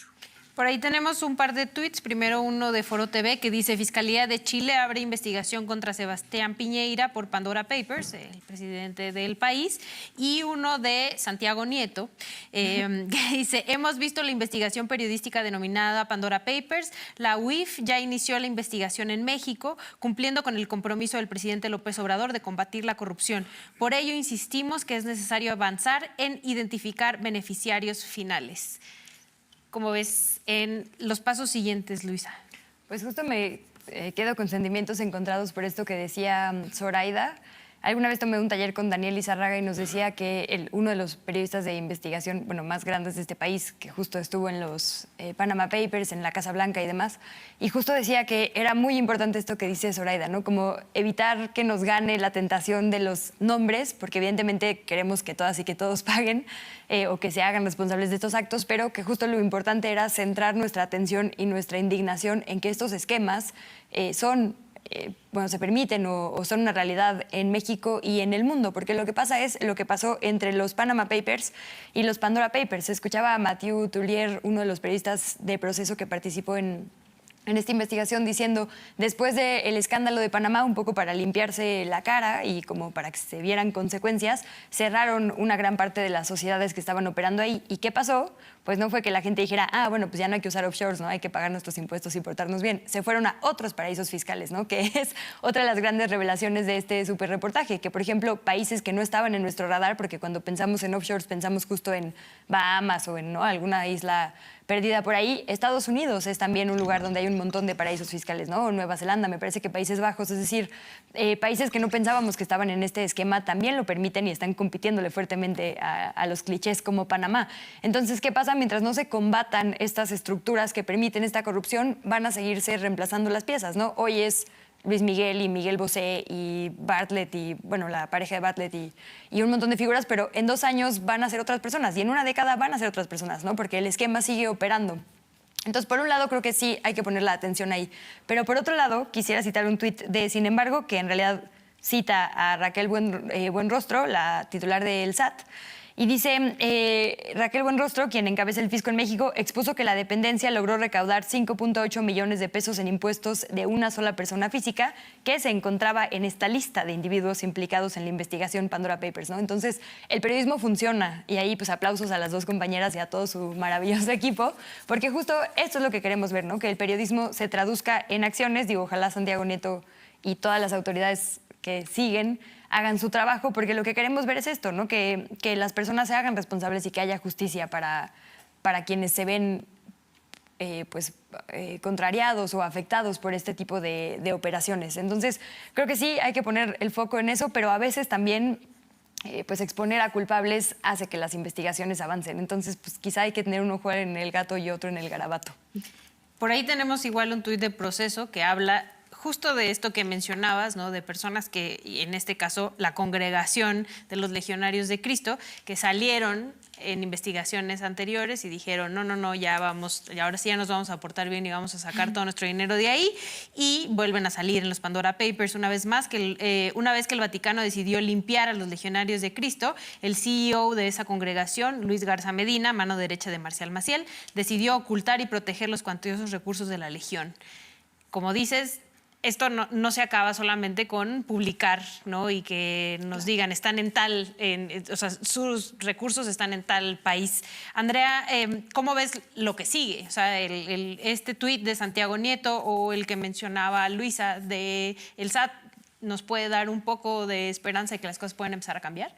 Por ahí tenemos un par de tweets. Primero uno de Foro TV que dice: Fiscalía de Chile abre investigación contra Sebastián Piñeira por Pandora Papers, el presidente del país. Y uno de Santiago Nieto que dice: hemos visto la investigación periodística denominada Pandora Papers. La UIF ya inició la investigación en México, cumpliendo con el compromiso del presidente López Obrador de combatir la corrupción. Por ello insistimos que es necesario avanzar en identificar beneficiarios finales. ¿Cómo ves en los pasos siguientes, Luisa? Pues justo me quedo con sentimientos encontrados por esto que decía Zoraida. Alguna vez tomé un taller con Daniel Izarraga y nos decía que uno de los periodistas de investigación más grandes de este país, que justo estuvo en los Panama Papers, en la Casa Blanca y demás, y justo decía que era muy importante esto que dice Zoraida, ¿no? Como evitar que nos gane la tentación de los nombres, porque evidentemente queremos que todas y que todos paguen o que se hagan responsables de estos actos, pero que justo lo importante era centrar nuestra atención y nuestra indignación en que estos esquemas se permiten o son una realidad en México y en el mundo, porque lo que pasa es lo que pasó entre los Panama Papers y los Pandora Papers. Escuchaba a Mathieu Tullier, uno de los periodistas de Proceso que participó en esta investigación, diciendo: después del escándalo de Panamá, un poco para limpiarse la cara y como para que se vieran consecuencias, cerraron una gran parte de las sociedades que estaban operando ahí. ¿Y qué pasó? Pues no fue que la gente dijera: bueno, pues ya no hay que usar offshores, ¿no? Hay que pagar nuestros impuestos y portarnos bien. Se fueron a otros paraísos fiscales, ¿no? Que es otra de las grandes revelaciones de este superreportaje, que por ejemplo, países que no estaban en nuestro radar, porque cuando pensamos en offshores pensamos justo en Bahamas o en alguna isla perdida por ahí. Estados Unidos es también un lugar donde hay un montón de paraísos fiscales, ¿no? Nueva Zelanda, me parece que Países Bajos, es decir, países que no pensábamos que estaban en este esquema también lo permiten y están compitiéndole fuertemente a los clichés como Panamá. Entonces, ¿qué pasa? Mientras no se combatan estas estructuras que permiten esta corrupción, van a seguirse reemplazando las piezas, ¿no? Hoy es Luis Miguel y Miguel Bosé y Bartlett y, la pareja de Bartlett y un montón de figuras, pero en 2 años van a ser otras personas y en una década van a ser otras personas, ¿no? Porque el esquema sigue operando. Entonces, por un lado, creo que sí hay que poner la atención ahí. Pero por otro lado, quisiera citar un tuit de Sin embargo, que en realidad cita a Raquel Buenrostro, la titular del SAT, y dice: Raquel Buenrostro, quien encabeza el fisco en México, expuso que la dependencia logró recaudar 5.8 millones de pesos en impuestos de una sola persona física que se encontraba en esta lista de individuos implicados en la investigación Pandora Papers, ¿no? Entonces, el periodismo funciona y ahí pues aplausos a las 2 compañeras y a todo su maravilloso equipo, porque justo esto es lo que queremos ver, ¿no? Que el periodismo se traduzca en acciones. Digo, ojalá Santiago Nieto y todas las autoridades que siguen hagan su trabajo, porque lo que queremos ver es esto, ¿no? Que las personas se hagan responsables y que haya justicia para quienes se ven contrariados o afectados por este tipo de operaciones. Entonces, creo que sí hay que poner el foco en eso, pero a veces también exponer a culpables hace que las investigaciones avancen. Entonces, pues quizá hay que tener un ojo en el gato y otro en el garabato. Por ahí tenemos igual un tuit de Proceso que habla justo de esto que mencionabas, ¿no? De personas que, y en este caso, la congregación de los Legionarios de Cristo, que salieron en investigaciones anteriores y dijeron: no, ya vamos, y ahora sí ya nos vamos a portar bien y vamos a sacar todo nuestro dinero de ahí, y vuelven a salir en los Pandora Papers una vez más, una vez que el Vaticano decidió limpiar a los Legionarios de Cristo, el CEO de esa congregación, Luis Garza Medina, mano derecha de Marcial Maciel, decidió ocultar y proteger los cuantiosos recursos de la Legión. Como dices, esto no se acaba solamente con publicar, ¿no? Y que nos digan, están en sus recursos están en tal país. Andrea, ¿cómo ves lo que sigue? O sea, este tuit de Santiago Nieto o el que mencionaba Luisa de el SAT, ¿nos puede dar un poco de esperanza de que las cosas pueden empezar a cambiar?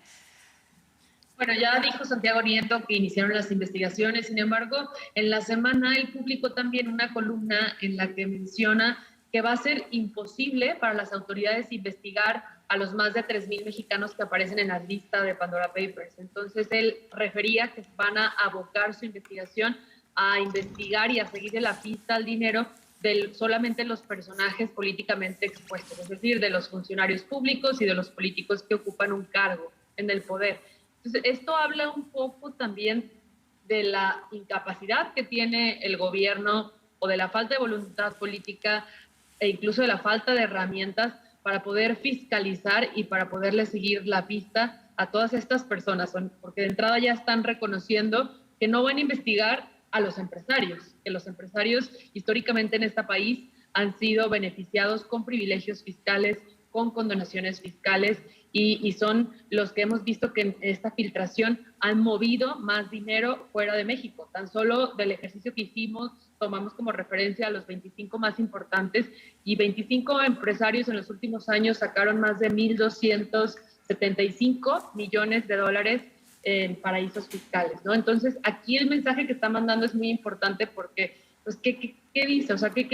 Bueno, ya dijo Santiago Nieto que iniciaron las investigaciones. Sin embargo, en la semana él publicó también una columna en la que menciona que va a ser imposible para las autoridades investigar a los más de 3,000 mexicanos que aparecen en la lista de Pandora Papers. Entonces, él refería que van a abocar su investigación a investigar y a seguir la pista al dinero de solamente los personajes políticamente expuestos, es decir, de los funcionarios públicos y de los políticos que ocupan un cargo en el poder. Entonces, esto habla un poco también de la incapacidad que tiene el gobierno o de la falta de voluntad política e incluso de la falta de herramientas para poder fiscalizar y para poderle seguir la pista a todas estas personas, porque de entrada ya están reconociendo que no van a investigar a los empresarios, que los empresarios históricamente en este país han sido beneficiados con privilegios fiscales, con condonaciones fiscales, y son los que hemos visto que en esta filtración han movido más dinero fuera de México. Tan solo del ejercicio que hicimos, tomamos como referencia a los 25 más importantes, y 25 empresarios en los últimos años sacaron más de 1.275 millones de dólares en paraísos fiscales, ¿no? Entonces, aquí el mensaje que está mandando es muy importante porque, pues, ¿qué dice? O sea, ¿qué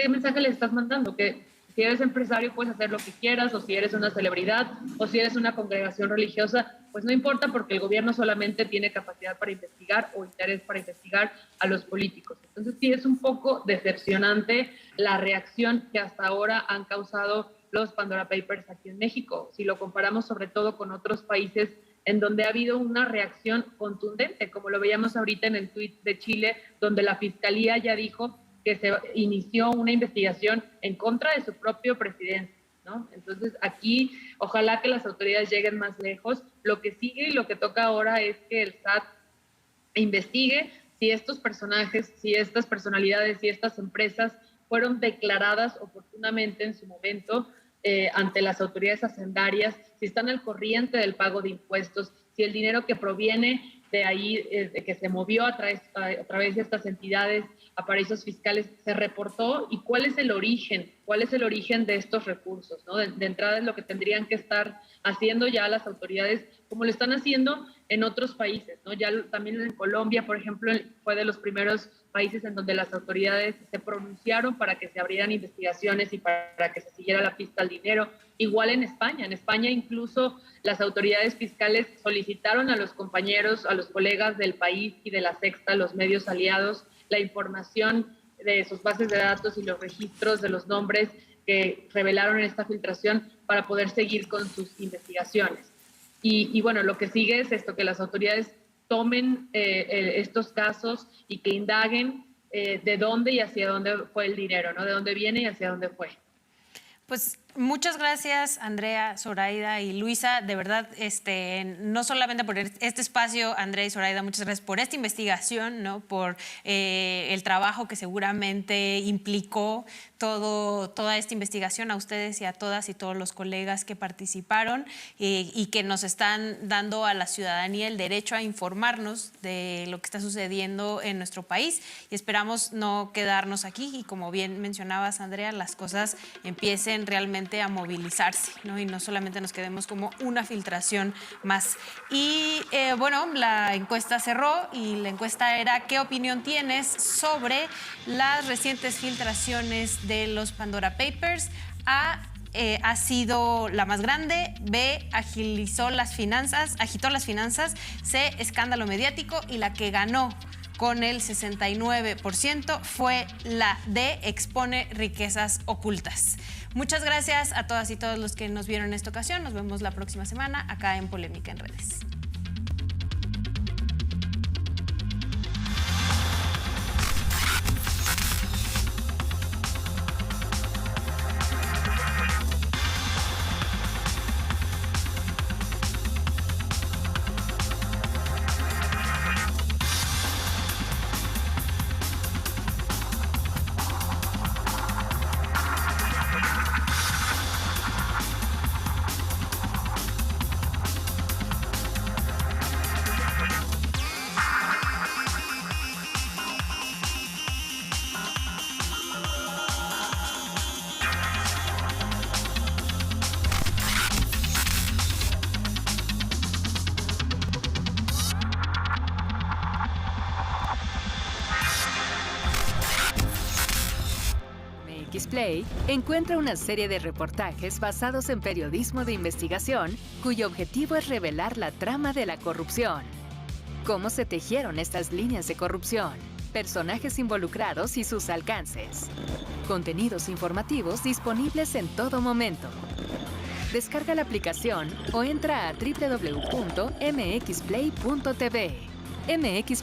mensaje le estás mandando? Que si eres empresario puedes hacer lo que quieras, o si eres una celebridad, o si eres una congregación religiosa, pues no importa, porque el gobierno solamente tiene capacidad para investigar o interés para investigar a los políticos. Entonces sí es un poco decepcionante la reacción que hasta ahora han causado los Pandora Papers aquí en México, si lo comparamos sobre todo con otros países en donde ha habido una reacción contundente, como lo veíamos ahorita en el tuit de Chile, donde la Fiscalía ya dijo que se inició una investigación en contra de su propio presidente, ¿no? Entonces aquí ojalá que las autoridades lleguen más lejos. Lo que sigue y lo que toca ahora es que el SAT investigue si estos personajes, si estas personalidades, si estas empresas fueron declaradas oportunamente en su momento ante las autoridades hacendarias, si están al corriente del pago de impuestos, si el dinero que proviene de ahí, que se movió a través de estas entidades a paraísos fiscales, se reportó, y cuál es el origen de estos recursos, ¿no? De entrada es lo que tendrían que estar haciendo ya las autoridades, como lo están haciendo en otros países, ¿no? Ya también en Colombia, por ejemplo, fue de los primeros países en donde las autoridades se pronunciaron para que se abrieran investigaciones y para que se siguiera la pista al dinero. Igual en España incluso las autoridades fiscales solicitaron a los compañeros, a los colegas del País y de La Sexta, los medios aliados, la información de sus bases de datos y los registros de los nombres que revelaron en esta filtración para poder seguir con sus investigaciones. Y bueno, lo que sigue es esto, que las autoridades tomen estos casos y que indaguen de dónde y hacia dónde fue el dinero, ¿no? De dónde viene y hacia dónde fue. Pues muchas gracias, Andrea, Zoraida y Luisa. De verdad, no solamente por este espacio, Andrea y Zoraida, muchas gracias por esta investigación, ¿no? Por el trabajo que seguramente implicó toda esta investigación, a ustedes y a todas y todos los colegas que participaron y que nos están dando a la ciudadanía el derecho a informarnos de lo que está sucediendo en nuestro país, y esperamos no quedarnos aquí y, como bien mencionabas, Andrea, las cosas empiecen realmente a movilizarse, ¿no? Y no solamente nos quedemos como una filtración más. Y bueno, la encuesta cerró, y la encuesta era: ¿qué opinión tienes sobre las recientes filtraciones de los Pandora Papers? A, ha sido la más grande. B, agitó las finanzas. C, escándalo mediático. Y la que ganó con el 69% fue la D, expone riquezas ocultas. Muchas gracias a todas y todos los que nos vieron en esta ocasión. Nos vemos la próxima semana acá en Polémica en Redes. Play encuentra una serie de reportajes basados en periodismo de investigación cuyo objetivo es revelar la trama de la corrupción. Cómo se tejieron estas líneas de corrupción, personajes involucrados y sus alcances. Contenidos informativos disponibles en todo momento. Descarga la aplicación o entra a www.mxplay.tv. MX